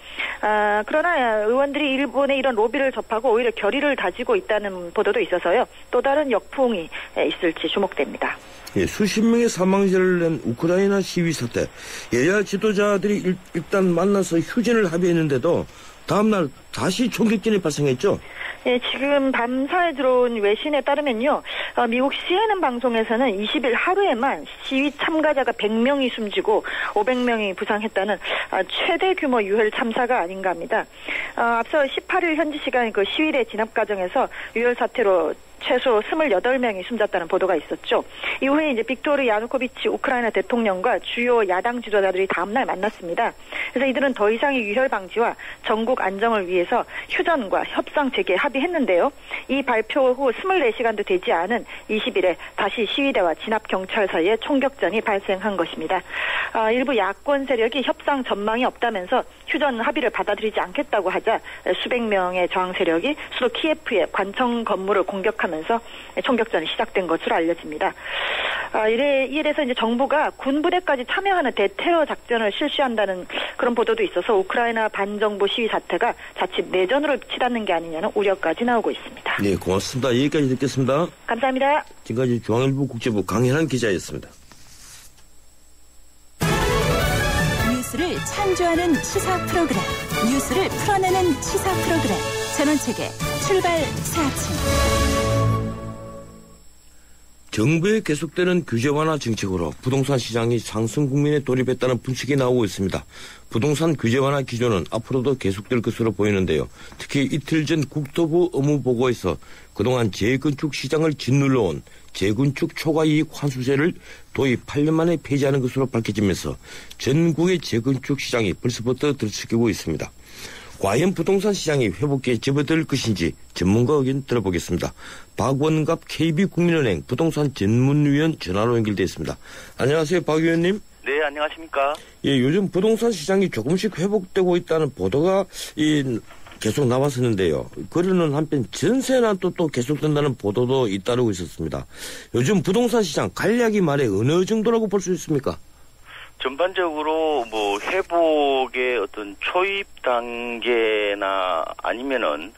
Speaker 22: 그러나 의원들이 일본의 이런 로비를 접하고 오히려 결의를 다지고 있다는 보도도 있어서요. 또 다른 역풍이 있을지 주목됩니다.
Speaker 2: 예, 수십 명의 사망자를 낸 우크라이나 시위 사태. 여야 지도자들이 일단 만나서 휴전을 합의했는데도 다음날 다시 총격전이 발생했죠?
Speaker 22: 네, 지금 밤사이 들어온 외신에 따르면요. 미국 CNN 방송에서는 20일 하루에만 시위 참가자가 100명이 숨지고 500명이 부상했다는 최대 규모 유혈 참사가 아닌가 합니다. 앞서 18일 현지 시간 그 시위대 진압 과정에서 유혈 사태로 최소 28명이 숨졌다는 보도가 있었죠. 이후에 이제 빅토르 야누코비치 우크라이나 대통령과 주요 야당 지도자들이 다음날 만났습니다. 그래서 이들은 더 이상의 유혈 방지와 전국 안정을 위해서 휴전과 협상 재개에 합의했는데요. 이 발표 후 24시간도 되지 않은 20일에 다시 시위대와 진압 경찰 사이에 총격전이 발생한 것입니다. 일부 야권 세력이 협상 전망이 없다면서 휴전 합의를 받아들이지 않겠다고 하자 수백 명의 저항 세력이 수도 키예프의 관청 건물을 공격하면서 총격전이 시작된 것으로 알려집니다. 이래서 이제 정부가 군부대까지 참여하는 대테러 작전을 실시한다는 그런 보도도 있어서 우크라이나 반정부 시위 사태가 자칫 내전으로 치닫는 게 아니냐는 우려까지 나오고 있습니다.
Speaker 2: 네, 고맙습니다. 여기까지 듣겠습니다.
Speaker 22: 감사합니다.
Speaker 2: 지금까지 중앙일보 국제부 강현한 기자였습니다.
Speaker 3: 뉴스를 창조하는 시사 프로그램, 뉴스를 풀어내는 시사 프로그램, 전원책의 출발 새아침.
Speaker 2: 정부의 계속되는 규제 완화 정책으로 부동산 시장이 상승 국면에 돌입했다는 분석이 나오고 있습니다. 부동산 규제 완화 기조는 앞으로도 계속될 것으로 보이는데요. 특히 이틀 전 국토부 업무보고에서 그동안 재건축 시장을 짓눌러온 재건축 초과이익 환수제를 도입 8년 만에 폐지하는 것으로 밝혀지면서 전국의 재건축 시장이 벌써부터 들썩이고 있습니다. 과연 부동산 시장이 회복기에 접어들 것인지 전문가 의견 들어보겠습니다. 박원갑 KB국민은행 부동산 전문위원 전화로 연결되어 있습니다. 안녕하세요, 박 의원님.
Speaker 5: 네, 안녕하십니까.
Speaker 2: 예, 요즘 부동산 시장이 조금씩 회복되고 있다는 보도가 계속 나왔었는데요. 그러는 한편 전세난 또 계속된다는 보도도 잇따르고 있었습니다. 요즘 부동산 시장 간략히 말해 어느 정도라고 볼 수 있습니까?
Speaker 5: 전반적으로 뭐 회복의 어떤 초입 단계나 아니면은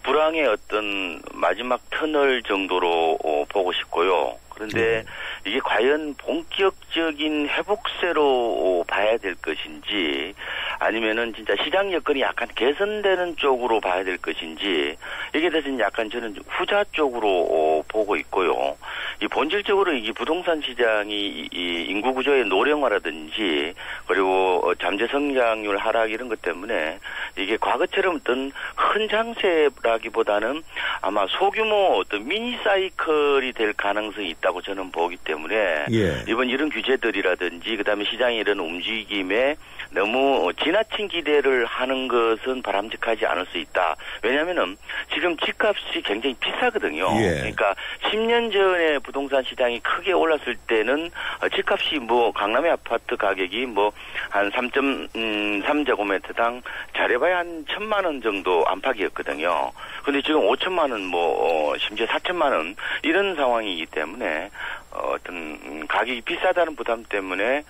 Speaker 5: 불황의 어떤 마지막 터널 정도로 보고 싶고요. 그런데 이게 과연 본격적인 회복세로 봐야 될 것인지 아니면은 진짜 시장 여건이 약간 개선되는 쪽으로 봐야 될 것인지 여기에 대해서는 약간 저는 후자 쪽으로 보고 있고요. 이 본질적으로 이 부동산 시장이 이 인구 구조의 노령화라든지 그리고 잠재 성장률 하락 이런 것 때문에 이게 과거처럼 어떤 큰 장세라기보다는 아마 소규모 어떤 미니 사이클이 될 가능성이 있다고 저는 보기 때문에 이번 이런 규제들이라든지 그다음에 시장의 이런 움직임에 너무 지나친 기대를 하는 것은 바람직하지 않을 수 있다. 왜냐하면은 지금 집값이 굉장히 비싸거든요. 그러니까 10년 전에 부동산 시장이 크게 올랐을 때는 집값이 뭐 강남의 아파트 가격이 뭐 한 3.3제곱미터당 잘해봐야 한 1,000만 원 정도 안팎이었거든요. 근데 지금 5천만 원 뭐 심지어 4천만 원 이런 상황이기 때문에 어떤 가격이 비싸다는 부담 때문에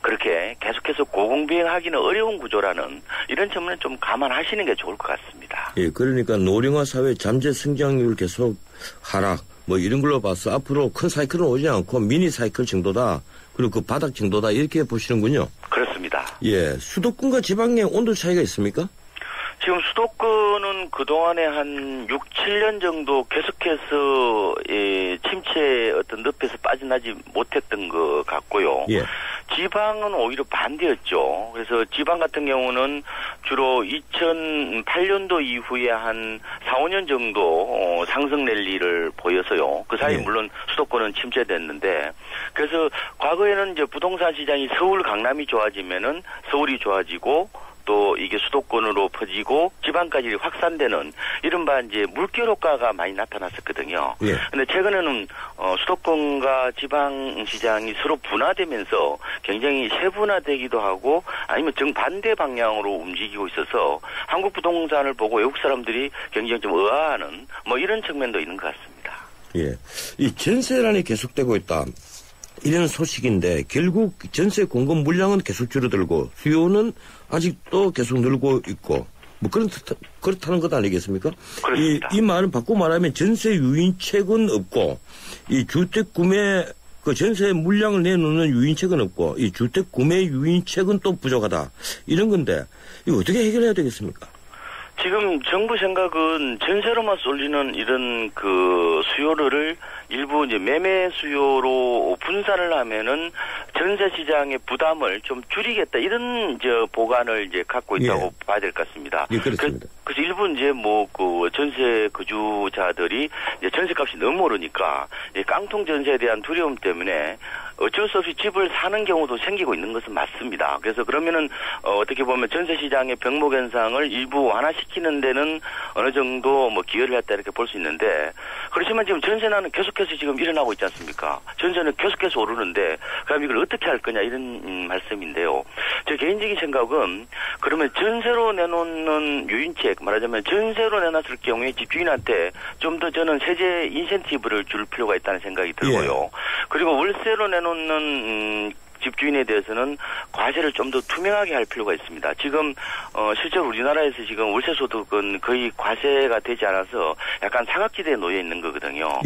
Speaker 5: 그렇게 계속해서 고공비행하기는 어려운 구조라는 이런 점은 좀 감안하시는 게 좋을 것 같습니다.
Speaker 2: 예, 그러니까 노령화 사회 잠재 성장률 계속 하락 뭐 이런 걸로 봐서 앞으로 큰 사이클은 오지 않고 미니 사이클 정도다. 그리고 그 바닥 정도다 이렇게 보시는군요.
Speaker 5: 그렇습니다.
Speaker 2: 예, 수도권과 지방의 온도 차이가 있습니까?
Speaker 5: 지금 수도권은 그동안에 한 6, 7년 정도 계속해서 침체의 어떤 늪에서 빠져나지 못했던 것 같고요.
Speaker 2: 예.
Speaker 5: 지방은 오히려 반대였죠. 그래서 지방 같은 경우는 주로 2008년도 이후에 한 4, 5년 정도 상승 랠리를 보여서요. 그 사이 물론 수도권은 침체됐는데 그래서 과거에는 이제 부동산 시장이 서울, 강남이 좋아지면은 서울이 좋아지고 또 이게 수도권으로 퍼지고 지방까지 확산되는 이른바 이제 물결 효과가 많이 나타났었거든요. 근데 최근에는 수도권과 지방 시장이 서로 분화되면서 굉장히 세분화되기도 하고 아니면 정반대 방향으로 움직이고 있어서 한국 부동산을 보고 외국 사람들이 굉장히 좀 의아하는 뭐 이런 측면도 있는 것 같습니다.
Speaker 2: 예. 이 전세난이 계속되고 있다. 이런 소식인데 결국 전세 공급 물량은 계속 줄어들고 수요는 아직도 계속 늘고 있고 뭐 그렇다는 것 아니겠습니까? 이 말은 바꿔 말하면 전세 유인책은 없고 이 주택 구매 그 전세 물량을 내놓는 유인책은 없고 이 주택 구매 유인책은 또 부족하다 이런 건데 이거 어떻게 해결해야 되겠습니까?
Speaker 5: 지금 정부 생각은 전세로만 쏠리는 이런 그 수요를 일부 이제 매매 수요로 분산을 하면은 전세 시장의 부담을 좀 줄이겠다 이런 이제 보관을 이제 갖고 있다고 봐야 될 것 같습니다.
Speaker 2: 예, 그렇습니다.
Speaker 5: 그래서 일부 이제 뭐 그 전세 거주자들이 이제 전세값이 너무 오르니까 깡통 전세에 대한 두려움 때문에 어쩔 수 없이 집을 사는 경우도 생기고 있는 것은 맞습니다. 그래서 그러면은 어떻게 보면 전세 시장의 병목 현상을 일부 완화시키는 데는 어느 정도 뭐 기여를 했다 이렇게 볼 수 있는데 그렇지만 지금 전세난은 계속해서 지금 일어나고 있지 않습니까? 전세는 계속해서 오르는데 그럼 이걸 어떻게 할 거냐 이런 말씀인데요. 제 개인적인 생각은 그러면 전세로 내놓는 유인책 말하자면 전세로 내놨을 경우에 집주인한테 좀 더 저는 세제 인센티브를 줄 필요가 있다는 생각이 들고요. 그리고 월세로 내놓는 집주인에 대해서는 과세를 좀 더 투명하게 할 필요가 있습니다. 지금 실제로 우리나라에서 지금 월세 소득은 거의 과세가 되지 않아서 약간 사각지대에 놓여 있는 거거든요.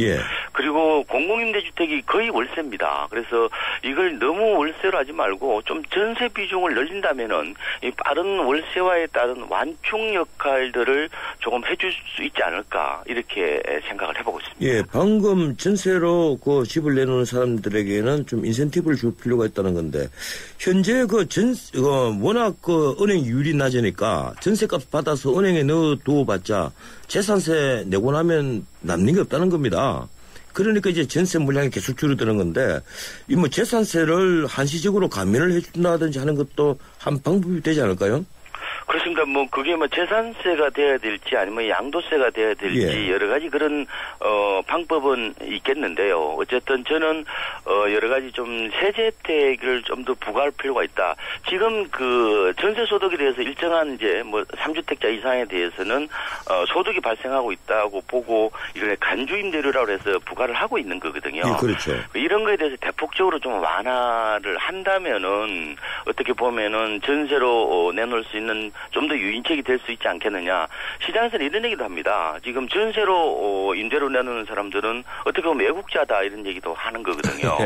Speaker 5: 그리고 공공임대주택이 거의 월세입니다. 그래서 이걸 너무 월세로 하지 말고 좀 전세 비중을 늘린다면은 이 빠른 월세화에 따른 완충 역할들을 조금 해줄 수 있지 않을까 이렇게 생각을 해보고 있습니다.
Speaker 2: 예, 방금 전세로 그 집을 내놓는 사람들에게는 좀 인센티브를 줄 필요가 있다는 건데 현재 워낙 그 은행 이율이 낮으니까 전세값 받아서 은행에 넣어두어봤자 재산세 내고 나면 남는 게 없다는 겁니다. 그러니까 이제 전세 물량이 계속 줄어드는 건데 이 뭐 재산세를 한시적으로 감면을 해준다든지 하는 것도 한 방법이 되지 않을까요?
Speaker 5: 그렇습니다. 뭐 그게 뭐 재산세가 돼야 될지 아니면 양도세가 돼야 될지 여러 가지 그런 방법은 있겠는데요. 어쨌든 저는 여러 가지 좀 세제 혜택을 좀 더 부과할 필요가 있다. 지금 그 전세 소득에 대해서 일정한 이제 뭐 3주택자 이상에 대해서는 소득이 발생하고 있다고 보고 이걸 간주 임대료라고 해서 부과를 하고 있는 거거든요.
Speaker 2: 예, 그렇죠.
Speaker 5: 이런 거에 대해서 대폭적으로 좀 완화를 한다면은 어떻게 보면은 전세로 내놓을 수 있는 좀 더 유인책이 될 수 있지 않겠느냐. 시장에서는 이런 얘기도 합니다. 지금 전세로 임대로 내놓는 사람들은 어떻게 보면 외국자다 이런 얘기도 하는 거거든요.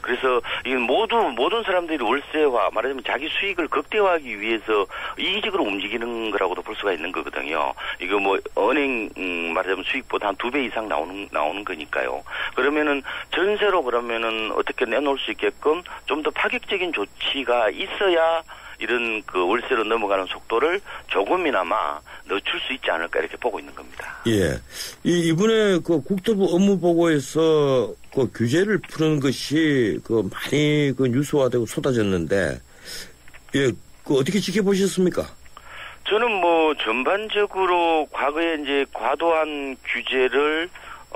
Speaker 5: 그래서 이 모든 사람들이 월세화 말하자면 자기 수익을 극대화하기 위해서 이기적으로 움직이는 거라고도 볼 수가 있는 거거든요. 이거 뭐 은행 말하자면 수익보다 한 2배 이상 나오는 거니까요. 그러면은 전세로 그러면은 어떻게 내놓을 수 있게끔 좀 더 파격적인 조치가 있어야 이런 그 월세로 넘어가는 속도를 조금이나마 늦출 수 있지 않을까 이렇게 보고 있는 겁니다.
Speaker 2: 예. 이번에 그 국토부 업무보고에서 그 규제를 푸는 것이 그 많이 그 뉴스화되고 쏟아졌는데, 예, 그 어떻게 지켜보셨습니까?
Speaker 5: 저는 뭐 전반적으로 과거에 이제 과도한 규제를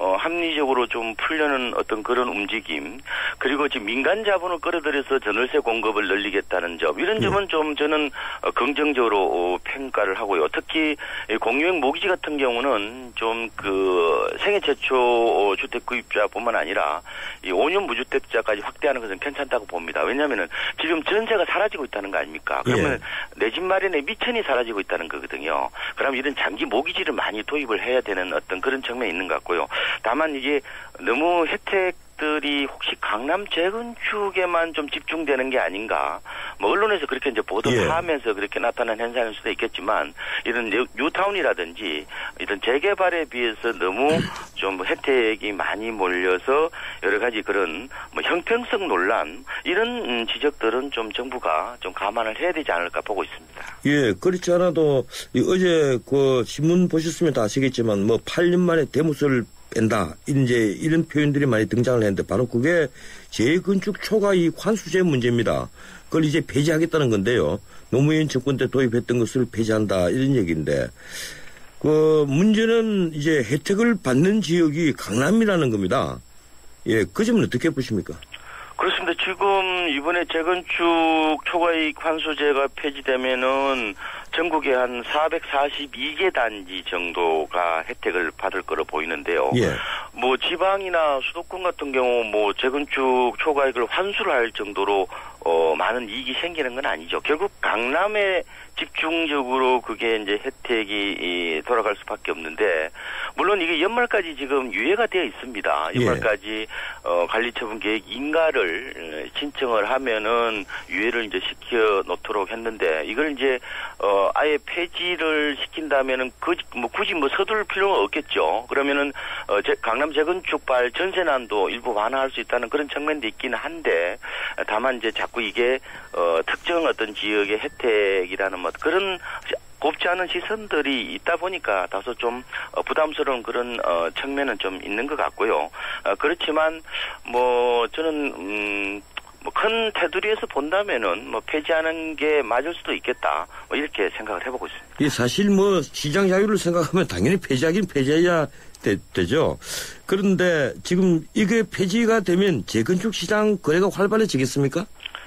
Speaker 5: 합리적으로 좀 풀려는 어떤 그런 움직임, 그리고 지금 민간 자본을 끌어들여서 전월세 공급을 늘리겠다는 점, 이런 점은 좀 저는 긍정적으로 평가를 하고요. 특히 공유형 모기지 같은 경우는 좀 그 생애 최초 주택 구입자뿐만 아니라 이 5년 무주택자까지 확대하는 것은 괜찮다고 봅니다. 왜냐하면은 지금 전세가 사라지고 있다는 거 아닙니까? 그러면 내 집 마련의 미천이 사라지고 있다는 거거든요. 그럼 이런 장기 모기지를 많이 도입을 해야 되는 어떤 그런 측면이 있는 것 같고요. 다만 이게 너무 혜택들이 혹시 강남 재건축에만 좀 집중되는 게 아닌가, 뭐 언론에서 그렇게 이제 보도를 하면서 그렇게 나타난 현상일 수도 있겠지만 이런 뉴타운이라든지 이런 재개발에 비해서 너무 좀 혜택이 많이 몰려서 여러 가지 그런 뭐 형평성 논란 이런 지적들은 좀 정부가 좀 감안을 해야 되지 않을까 보고 있습니다.
Speaker 2: 예, 그렇지 않아도 어제 그 신문 보셨으면 다 아시겠지만 뭐 8년 만에 대무소를 뺀다. 이제 이런 표현들이 많이 등장을 했는데 바로 그게 재건축 초과이익 환수제 문제입니다. 그걸 이제 폐지하겠다는 건데요. 노무현 정권 때 도입했던 것을 폐지한다 이런 얘기인데 그 문제는 이제 혜택을 받는 지역이 강남이라는 겁니다. 예, 그 점은 어떻게 보십니까?
Speaker 5: 그렇습니다. 지금 이번에 재건축 초과이익 환수제가 폐지되면은 전국에 한 442개 단지 정도가 혜택을 받을 거로 보이는데요. 예. 뭐 지방이나 수도권 같은 경우 뭐 재건축 초과이익을 환수를 할 정도로 많은 이익이 생기는 건 아니죠. 결국 강남에 집중적으로 그게 이제 혜택이 돌아갈 수밖에 없는데 물론 이게 연말까지 지금 유예가 되어 있습니다. 연말까지 관리처분 계획 인가를 신청을 하면은 유예를 이제 시켜 놓도록 했는데 이걸 이제 아예 폐지를 시킨다면은 굳이 뭐 서두를 필요가 없겠죠. 그러면은 강남 재건축발 전세난도 일부 완화할 수 있다는 그런 측면도 있기는 한데 다만 이제 자꾸 이게 특정 어떤 지역의 혜택이라는 뭐 그런 곱지 않은 시선들이 있다 보니까 다소 좀 부담스러운 그런 측면은 좀 있는 것 같고요. 그렇지만 뭐 저는 뭐 큰 테두리에서 본다면은 뭐 폐지하는 게 맞을 수도 있겠다. 뭐 이렇게 생각을 해보고 있습니다.
Speaker 2: 이 사실 뭐 시장 자유를 생각하면 당연히 폐지하긴 폐지해야 되죠. 그런데 지금 이게 폐지가 되면 재건축 시장 거래가 활발해지겠습니까?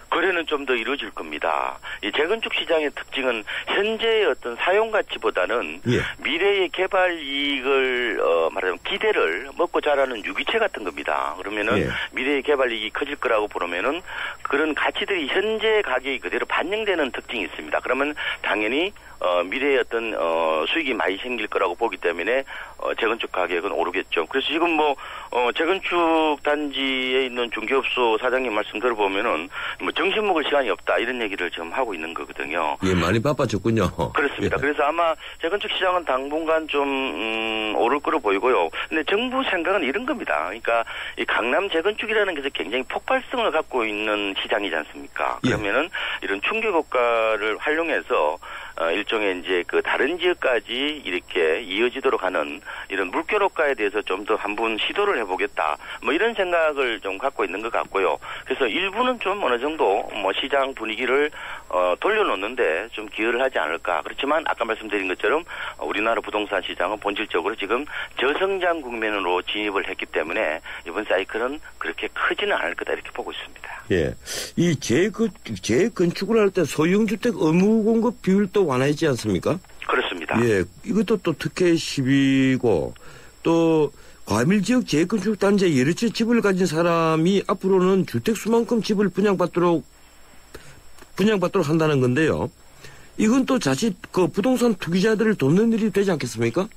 Speaker 5: 거래는 좀 더 이루어질 겁니다. 이 재건축 시장의 특징은 현재의 어떤 사용 가치보다는 미래의 개발 이익을 말하자면 기대를 먹고 자라는 유기체 같은 겁니다. 그러면은 미래의 개발 이익이 커질 거라고 보면은 그런 가치들이 현재 가격이 그대로 반영되는 특징이 있습니다. 그러면 당연히 미래의 어떤 수익이 많이 생길 거라고 보기 때문에 재건축 가격은 오르겠죠. 그래서 지금 뭐 재건축 단지에 있는 중개업소 사장님 말씀 들어보면은 뭐 정신 먹을 시간이 없다 이런 얘기를 지금 하고 있는 거거든요.
Speaker 2: 예, 많이 바빠졌군요.
Speaker 5: 그렇습니다. 그래서 아마 재건축 시장은 당분간 좀 오를 거로 보이고요. 근데 정부 생각은 이런 겁니다. 그러니까 이 강남 재건축이라는 게 굉장히 폭발성을 갖고 있는 시장이지 않습니까? 그러면은 이런 충격 효과를 활용해서 일종의 이제 그 다른 지역까지 이렇게 이어지도록 하는 이런 물결 효과에 대해서 좀 더 한번 시도를 해보겠다. 뭐 이런 생각을 좀 갖고 있는 것 같고요. 그래서 일부는 좀 어느 정도 뭐 시장 분위기를 돌려놓는데 좀 기여를 하지 않을까. 그렇지만 아까 말씀드린 것처럼 우리나라 부동산 시장은 본질적으로 지금 저성장 국면으로 진입을 했기 때문에 이번 사이클은 그렇게 크지는 않을 거다 이렇게 보고 있습니다.
Speaker 2: 예, 이 재건축을 할 때 소형주택 의무 공급 비율도 완화했지 않습니까?
Speaker 5: 그렇습니다.
Speaker 2: 예, 이것도 또 특혜 시비고 또 과밀지역 재건축 단지에 여러 채 집을 가진 사람이 앞으로는 주택 수만큼 집을 분양받도록 한다는 건데요. 이건 또 자칫 그 부동산 투기자들을 돕는 일이 되지 않겠습니까?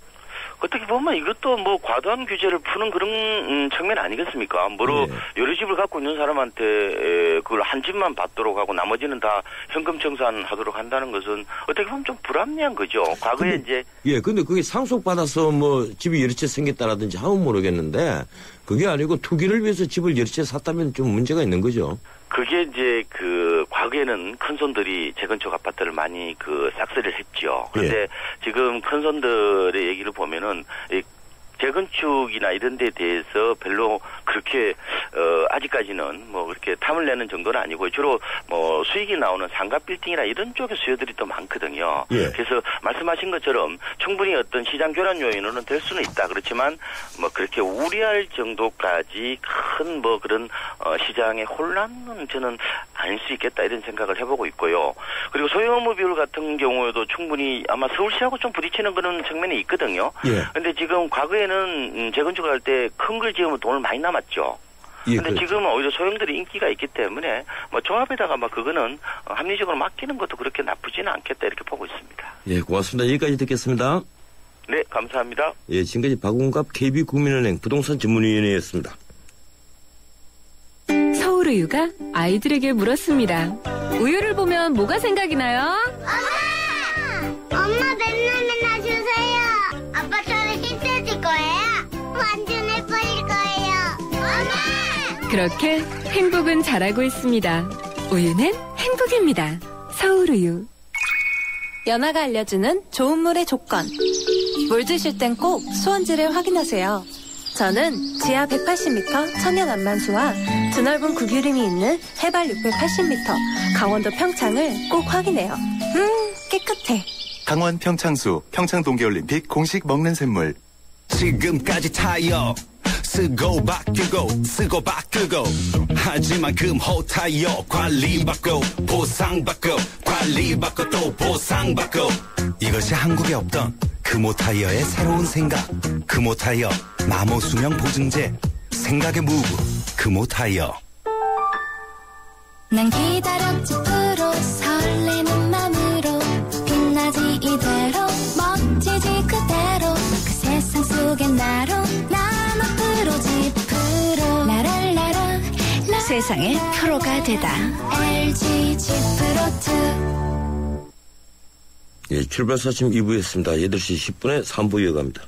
Speaker 5: 어떻게 보면 이것도 뭐 과도한 규제를 푸는 그런 측면 아니겠습니까? 뭐로 여러 집을 갖고 있는 사람한테 그걸 한 집만 받도록 하고 나머지는 다 현금 청산하도록 한다는 것은 어떻게 보면 좀 불합리한 거죠. 과거에
Speaker 2: 근데 그게 상속받아서 뭐 집이 여러 채 생겼다라든지 하면 모르겠는데 그게 아니고 투기를 위해서 집을 여러 채 샀다면 좀 문제가 있는 거죠.
Speaker 5: 그게 이제 그 과거에는 큰손들이 재건축 아파트를 많이 그 싹쓸이를 했죠. 그런데 지금 큰손들의 얘기를 보면은 이 재건축이나 이런 데 대해서 별로 그렇게 아직까지는 뭐 그렇게 탐을 내는 정도는 아니고 주로 뭐 수익이 나오는 상가 빌딩이나 이런 쪽의 수요들이 더 많거든요. 그래서 말씀하신 것처럼 충분히 어떤 시장 교란 요인으로는 될 수는 있다. 그렇지만 뭐 그렇게 우려할 정도까지 큰 뭐 그런 시장의 혼란은 저는 아닐 수 있겠다 이런 생각을 해보고 있고요. 그리고 소형 의무 비율 같은 경우에도 충분히 아마 서울시하고 좀 부딪히는 그런 측면이 있거든요. 그런데 지금 과거에는 재건축을 할 때 큰 걸 지으면 돈을 많이 남았죠. 근데 지금은 오히려 소형들이 인기가 있기 때문에 뭐 조합에다가 막 그거는 합리적으로 맡기는 것도 그렇게 나쁘지는 않겠다 이렇게 보고 있습니다.
Speaker 2: 예, 고맙습니다. 여기까지 듣겠습니다.
Speaker 5: 네, 감사합니다.
Speaker 2: 예, 지금까지 박웅갑 KB국민은행 부동산 전문위원회였습니다.
Speaker 8: 서울우유가 아이들에게 물었습니다.
Speaker 4: 우유를 보면 뭐가 생각이 나요?
Speaker 6: 엄마 맨날 주세요. 아빠처럼 힘내줄 거예요. 완전 예뻐질 거예요. 엄마!
Speaker 4: 그렇게 행복은 자라고 있습니다. 우유는 행복입니다. 서울우유.
Speaker 23: 연아가 알려주는 좋은 물의 조건. 물 드실 땐 꼭 수온지를 확인하세요. 저는 지하 180m 천연 안만수와 드넓은 구규림이 있는 해발 680m 강원도 평창을 꼭 확인해요. 깨끗해.
Speaker 24: 강원 평창수 평창 동계올림픽 공식 먹는 샘물.
Speaker 25: 지금까지 타이어 쓰고 바꾸고 쓰고 바꾸고 하지만 금호 타이어 관리받고 보상받고 관리받고 또 보상받고 이것이 한국에 없던 금호 타이어의 새로운 생각. 금호 타이어 마모 수명 보증제 생각의 무브 금호 타이어.
Speaker 6: 난 기다렸지 프로 설레는 맘으로 빛나지 이대로 멋지지 그대로 그 세상 속에 나로 난 앞으로지 프로 라랄라라
Speaker 4: 세상의 프로가 되다.
Speaker 6: LG G 프로2.
Speaker 2: 예, 출발 사심 2부였습니다. 8시 10분에 3부 이어갑니다.